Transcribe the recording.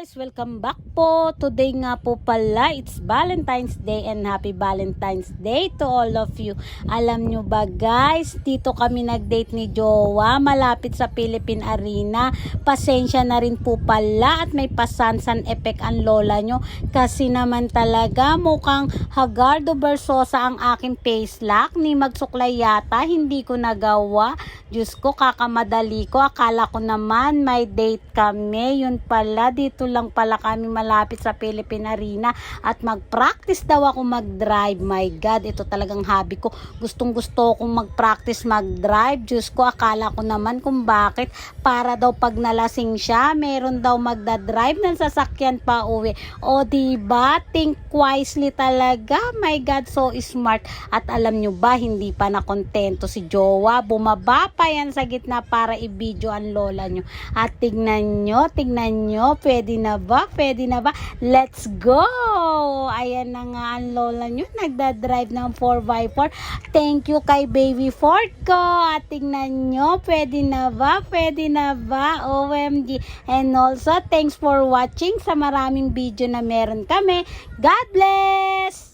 guys! Welcome back po. Today nga po pala, it's Valentine's Day and happy Valentine's Day to all of you. Alam nyo ba guys, dito kami nag-date ni Jowa malapit sa Philippine Arena. Pasensya na rin po pala at may pasansan effect ang lola nyo kasi naman talaga mukhang Hagardo Versosa ang aking face lock. Ni magsuklay yata, hindi ko nagawa. Diyos ko, kakamadali ko. Akala ko naman may date kami. Yun pala, dito lang pala kami malapit sa Philippine Arena at mag-practice daw ako mag-drive. My God, ito talagang hobby ko. Gustong gusto kong mag-practice mag-drive. Diyos ko, akala ko naman kung bakit. Para daw pag nalasing siya, meron daw magdadrive ng sasakyan pa uwi. O diba, think wisely talaga. My God, so smart. At alam nyo ba, hindi pa nakontento si Jowa. Bumaba pa yan sa gitna para i-video ang lola nyo. At tignan nyo, pwede na ba? Pwede na ba? Let's go! Ayan na nga ang lola nyo, nagdadrive ng 4x4. Thank you kay Baby Ford ko. At tignan nyo, pwede na ba? Pwede na ba? OMG. And also, thanks for watching sa maraming video na meron kami. God bless!